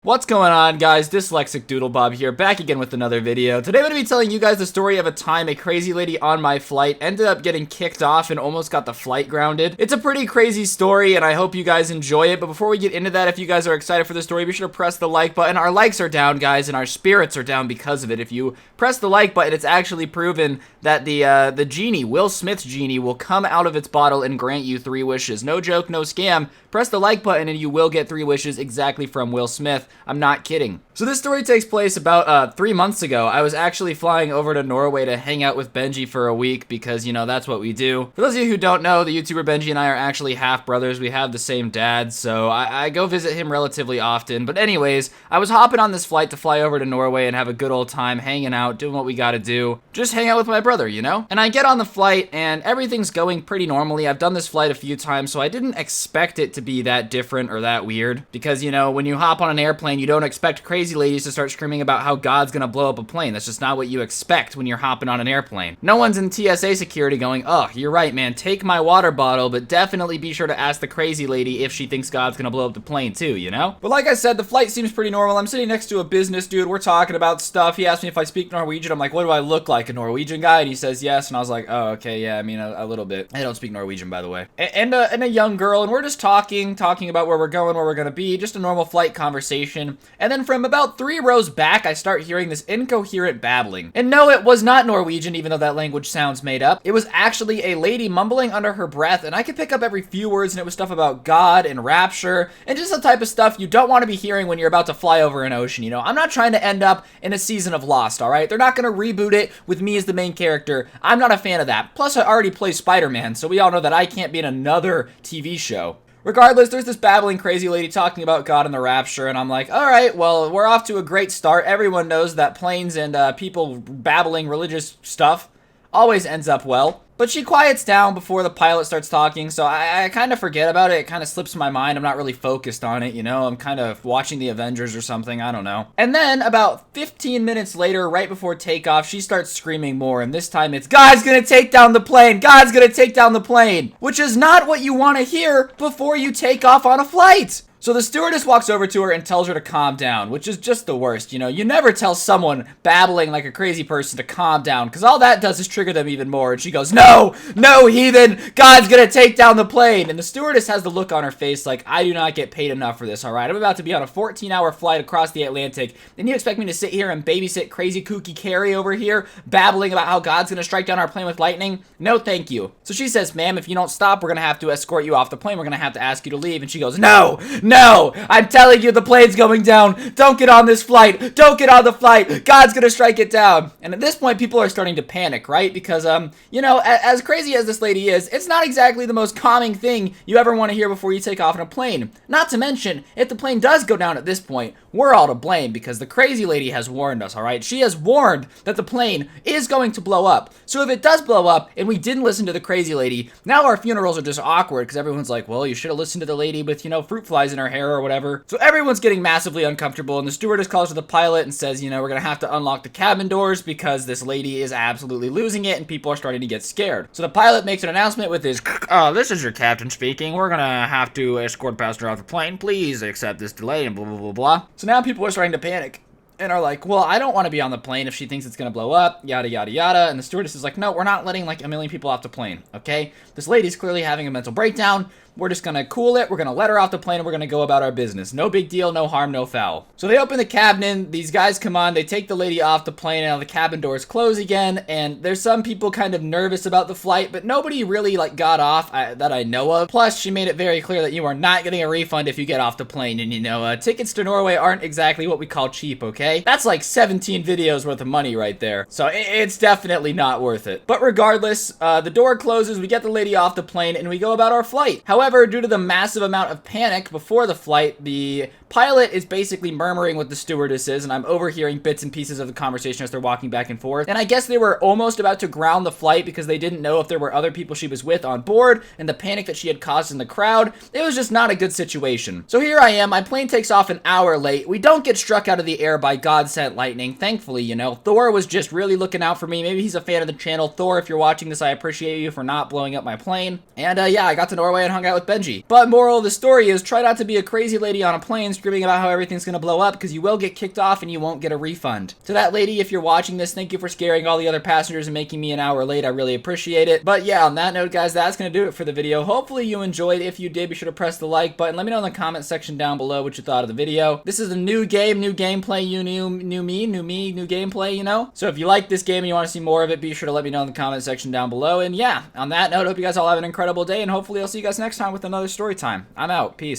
What's going on, guys? Dyslexic Doodlebob here, back again with another video. Today I'm going to be telling you guys the story of a time a crazy lady on my flight ended up getting kicked off and almost got the flight grounded. It's a pretty crazy story and I hope you guys enjoy it, but before we get into that, if you guys are excited for the story, be sure to press the like button. Our likes are down, guys, and our spirits are down because of it. If you press the like button, it's actually proven that the genie, Will Smith's genie, will come out of its bottle and grant you 3 wishes. No joke, no scam. Press the like button and you will get 3 wishes exactly from Will Smith. I'm not kidding. So this story takes place about 3 months ago. I was actually flying over to Norway to hang out with Benji for a week because, you know, that's what we do. For those of you who don't know, the YouTuber Benji and I are actually half brothers. We have the same dad, so I go visit him relatively often. But anyways, I was hopping on this flight to fly over to Norway and have a good old time hanging out, doing what we gotta do. Just hang out with my brother, you know? And I get on the flight and everything's going pretty normally. I've done this flight a few times, so I didn't expect it to be that different or that weird. Because, you know, when you hop on an airplane, you don't expect crazy ladies to start screaming about how God's gonna blow up a plane. That's just not what you expect when you're hopping on an airplane. No one's in TSA security going, oh, you're right, man, take my water bottle, but definitely be sure to ask the crazy lady if she thinks God's gonna blow up the plane too, you know? But like I said, the flight seems pretty normal. I'm sitting next to a business dude. We're talking about stuff. He asked me if I speak Norwegian. I'm like, what do I look like, a Norwegian guy? And he says yes, and I was like, oh, okay, yeah, I mean, a little bit. I don't speak Norwegian, by the way. And a young girl, and we're just talking about where we're going, where we're gonna be, just a normal flight conversation. And then from about 3 rows back, I start hearing this incoherent babbling. And no, it was not Norwegian, even though that language sounds made up. It was actually a lady mumbling under her breath, and I could pick up every few words, and it was stuff about God and rapture, and just the type of stuff you don't want to be hearing when you're about to fly over an ocean, you know? I'm not trying to end up in a season of Lost, alright? They're not gonna reboot it with me as the main character. I'm not a fan of that. Plus, I already play Spider-Man, so we all know that I can't be in another TV show. Regardless, there's this babbling crazy lady talking about God and the rapture, and I'm like, alright, well, we're off to a great start. Everyone knows that planes and people babbling religious stuff always ends up well. But she quiets down before the pilot starts talking, so I kind of forget about it. It kind of slips my mind. I'm not really focused on it, you know? I'm kind of watching the Avengers or something. I don't know. And then about 15 minutes later, right before takeoff, she starts screaming more. And this time it's, God's gonna take down the plane! God's gonna take down the plane! Which is not what you want to hear before you take off on a flight! So the stewardess walks over to her and tells her to calm down, which is just the worst, you know? You never tell someone babbling like a crazy person to calm down, because all that does is trigger them even more, and she goes, no, no, heathen, God's gonna take down the plane! And the stewardess has the look on her face like, I do not get paid enough for this, alright? I'm about to be on a 14-hour flight across the Atlantic, and you expect me to sit here and babysit crazy kooky Carrie over here, babbling about how God's gonna strike down our plane with lightning? No, thank you. So she says, ma'am, if you don't stop, we're gonna have to escort you off the plane, we're gonna have to ask you to leave, and she goes, no! No! I'm telling you, the plane's going down. Don't get on this flight. Don't get on the flight. God's gonna strike it down. And at this point, people are starting to panic, right? Because, you know, as crazy as this lady is, it's not exactly the most calming thing you ever want to hear before you take off in a plane. Not to mention, if the plane does go down at this point, we're all to blame because the crazy lady has warned us, all right? She has warned that the plane is going to blow up. So if it does blow up and we didn't listen to the crazy lady, now our funerals are just awkward because everyone's like, well, you should have listened to the lady with, you know, fruit flies in her hair or whatever. So everyone's getting massively uncomfortable, and the stewardess calls to the pilot and says, you know, we're gonna have to unlock the cabin doors because this lady is absolutely losing it and people are starting to get scared. So the pilot makes an announcement with his, this is your captain speaking. We're gonna have to escort passenger off the plane. Please accept this delay and blah, blah, blah, blah. So now people are starting to panic and are like, well, I don't want to be on the plane if she thinks it's gonna blow up, yada, yada, yada. And the stewardess is like, no, we're not letting like 1 million people off the plane, okay? This lady's clearly having a mental breakdown. We're just gonna cool it, we're gonna let her off the plane, and we're gonna go about our business. No big deal, no harm, no foul. So they open the cabin, these guys come on, they take the lady off the plane, and now the cabin doors close again, and there's some people kind of nervous about the flight, but nobody really, like, got off that I know of. Plus, she made it very clear that you are not getting a refund if you get off the plane, and you know, tickets to Norway aren't exactly what we call cheap, okay? That's like 17 videos worth of money right there. So it's definitely not worth it. But regardless, the door closes, we get the lady off the plane, and we go about our flight. However, due to the massive amount of panic before the flight, the pilot is basically murmuring with the stewardesses, and I'm overhearing bits and pieces of the conversation as they're walking back and forth. And I guess they were almost about to ground the flight because they didn't know if there were other people she was with on board, and the panic that she had caused in the crowd. It was just not a good situation. So here I am, my plane takes off an hour late. We don't get struck out of the air by God-sent lightning, thankfully, you know. Thor was just really looking out for me. Maybe he's a fan of the channel. Thor, if you're watching this, I appreciate you for not blowing up my plane. And yeah, I got to Norway and hung out with Benji. But moral of the story is, try not to be a crazy lady on a plane, screaming about how everything's gonna blow up, because you will get kicked off and you won't get a refund. To that lady, if you're watching this, thank you for scaring all the other passengers and making me an hour late. I really appreciate it. But yeah, on that note, guys, that's gonna do it for the video. Hopefully you enjoyed. If you did, be sure to press the like button. Let me know in the comment section down below what you thought of the video. This is a new game, new gameplay, new gameplay, you know? So if you like this game and you want to see more of it, be sure to let me know in the comment section down below. And yeah, on that note, hope you guys all have an incredible day, and hopefully I'll see you guys next time with another story time. I'm out. Peace.